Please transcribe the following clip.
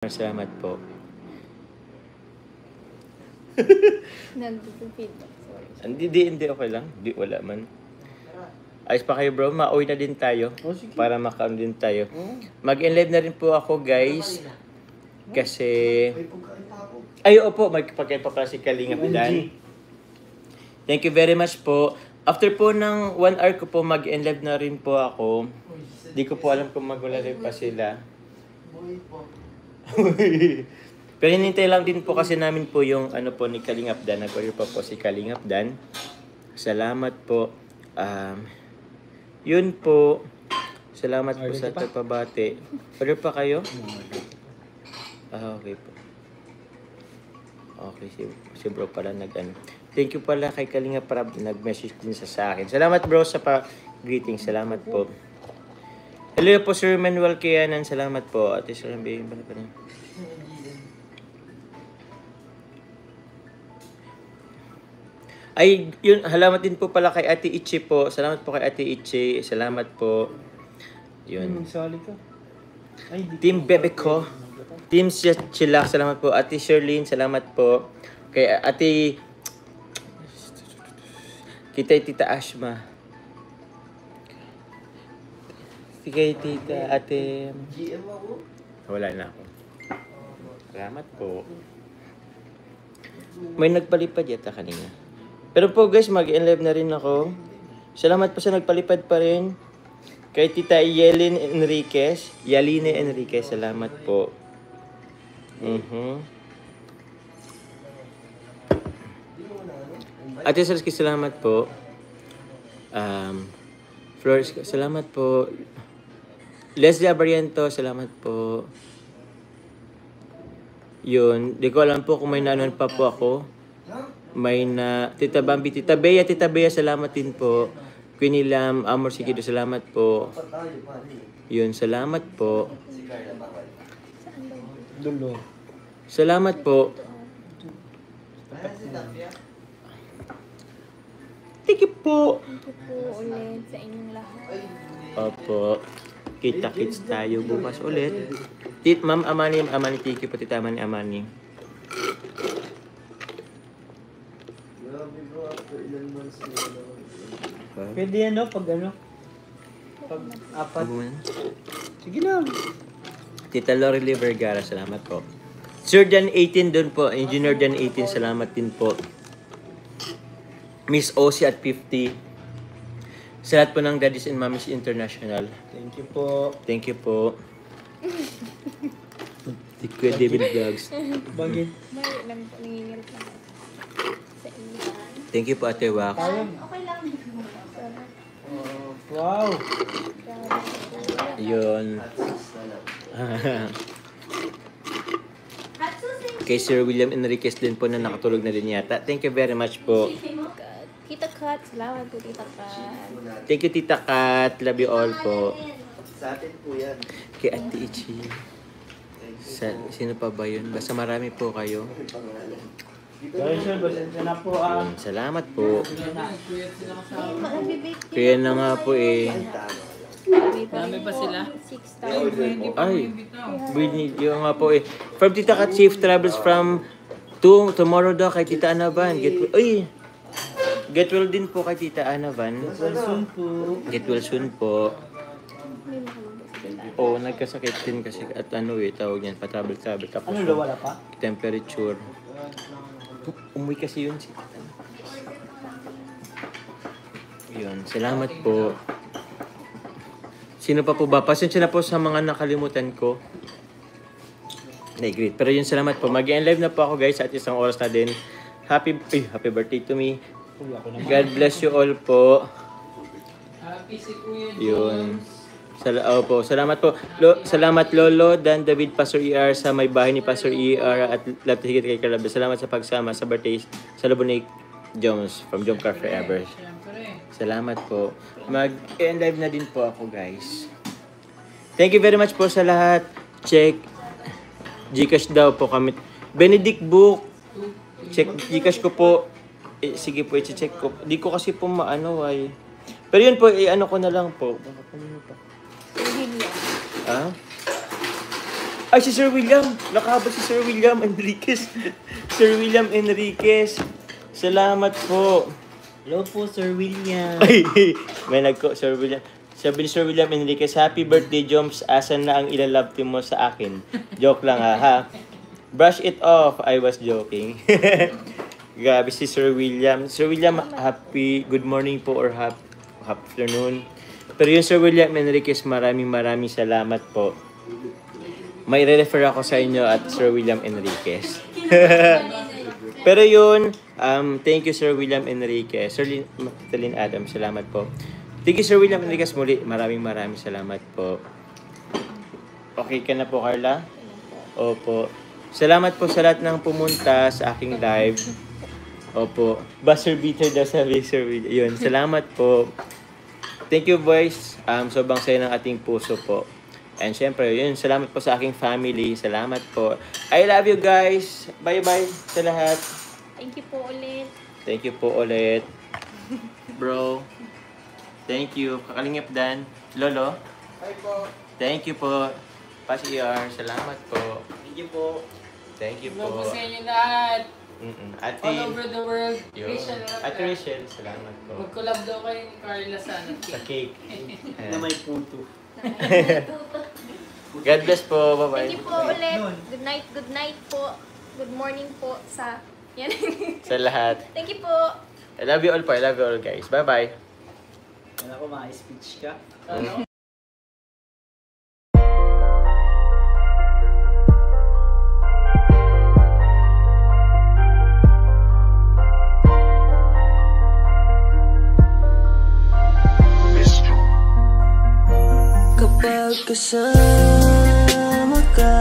Salamat po. Nag-feedback, sorry. Hindi, okay lang. Hindi, wala man. Ayos pa kayo bro, mauwi na din tayo. Para makaon din tayo. Mag-enlive na rin po ako guys. Kasi... Ay, opo, magpagkain pa pala si Kalingap Dan. Thank you very much po. After po ng 1 hour ko po, mag-enlive na rin po ako. Di ko po alam kung mag-live pa sila. Pero hinintay lang din po kasi namin po yung ano po ni Kalingap Dan. Nag-order pa po si Kalingap Dan. Salamat po. Yun po. Salamat po sa pagpabati. Order pa kayo? Okay po. Okay, si bro pala nag-ano. Thank you pala kay Kalingap Rab. Nag-message din sa akin. Salamat bro sa greeting. Salamat po. Hello po Sir Manuel Kianan. Salamat po. Ate Sir Manuel pa rin. Ay, yun, salamat din po pala kay Ate Ichi po. Salamat po kay Ate Ichi. Salamat po. Yun. Team Bebe ko. Team Chilak. Salamat po. Ate Sherlyn. Salamat po. Kay Ate... Tita Ashma. Kay Tita Ate... Wala na ako. Salamat po. May nagpalipad yata kanina. Pero po guys, mag-enlive na rin ako. Salamat po sa nagpalipad pa rin. Kay Tita Yaline Enriquez. Salamat po. Ate Sarski, salamat po. Flores, salamat po. Leslie Abariento, salamat po. Yun, di ko alam po kung may nanon pa po ako. May na Tita Bambi, Tita Bea, salamat din po. Queenie Lam, Amor Sikido, salamat po. Yun, salamat po. Salamat po. Thank you po. Thank you po ulit sa inyong lahat. Opo. Kita-kits tayo bukas ulit. Ma'am Amani, thank you po. Tita Amani. Pwede ano, pag apat. Sige na. Tita Lorely Vergara, salamat po. Sir Dan 18 doon po. Engineer Dan 18, salamat din po. Miss OC at 50. Sa lahat po ng Daddies and Mommies International. Thank you po. Thank you po. Kuya David Vlogs. Bakit? May lang po, nangingil pa sa inyo. Thank you po Ate Wax. Okay lang. Wow. Yun. Kay Sir William Enriquez din po na nakatulog na din yata. Thank you very much po. Tita Kat, salamat po Tita Kat. Thank you Tita Kat. Love you all po. Sa atin po yan. Kay Ate Ichi. Sino pa ba yun? Basta marami po kayo. Kaya sir, basensya na po Salamat po. Kaya na nga po eh. Dami pa sila? 6,000. Ay, yung nga po eh. From Tita Kat, safe travels from tomorrow daw kay Tita Anavan. Get well din po kay Tita Anavan. soon po. Get well soon po. May makalabas sila. Oo, nagkasakit din kasi at tawag niyan, pa-travel. Tapos Ano, wala pa? temperature. Umuwi kasi yun si Tita. Yun, salamat po. Sino pa po ba? Pasensya na po sa mga nakalimutan ko. Great. Pero yun, salamat po. Mag-live na po ako guys at isang oras na din. Happy birthday to me. God bless you all po. Yun. Salamat po. Salamat Lolo, Dan, David, Pastor ER sa may bahay ni Pastor ER at lahat higit kay Calabas. Salamat sa pagsama sa birthday sa Lubonic Jones from Jomcar Forever. Salamat po. Mag-live na din po ako guys. Thank you very much po sa lahat. Check. Gcash daw po kami. Benedict Book. Check Gcash ko po. Sige po, i-check ko. Di ko kasi po maano ay. Pero yun po, ano ko na lang po. Hindi niya. Ah? Ay, si Sir William. Nakabot si Sir William Enriquez. Sir William Enriquez. Salamat po. Hello po, Sir William. Ay, may Sir William. Sabi ni Sir William Enriquez, happy birthday, Joms. Asan na ang ilalove team mo sa akin? Joke lang ha. Brush it off. I was joking. Grabe si Sir William. Sir William, happy good morning po or happy afternoon. Pero yung Sir William Enriquez, maraming salamat po. May re-refer ako sa inyo at Sir William Enriquez. Pero yun, thank you Sir William Enriquez. Sir Magdalene Adam, salamat po. Thank you Sir William Enriquez muli. Maraming salamat po. Okay ka na po, Carla? Opo. Salamat po sa lahat ng pumunta sa aking live. Opo. Buzzer beater daw sabi Sir William. Yun, salamat po. Thank you boys. Sobrang saya ng ating puso po. And syempre, yun, salamat po sa aking family. Salamat po. I love you guys. Bye-bye sa lahat. Thank you po ulit. Thank you po ulit. Bro. Thank you. Kakalingap Dan. Lolo. Hi po. Thank you po. Pas ER. Salamat po. Thank you po. Thank you Hello po. po sa inyo lahat. Ate. All over the world. Yun. Rachel, Ate Rachel. Salamat po. mag-collab daw kayo ni Carla sa ano. Sa cake. Na may punto. God bless po. Bye-bye. Thank you po ulit. Good night po. Good morning po sa... Yan. Sa lahat. Thank you po. I love you all po. I love you all guys. Bye-bye. Wala ko, ma-speech ka. Ano? Kapag kasama ka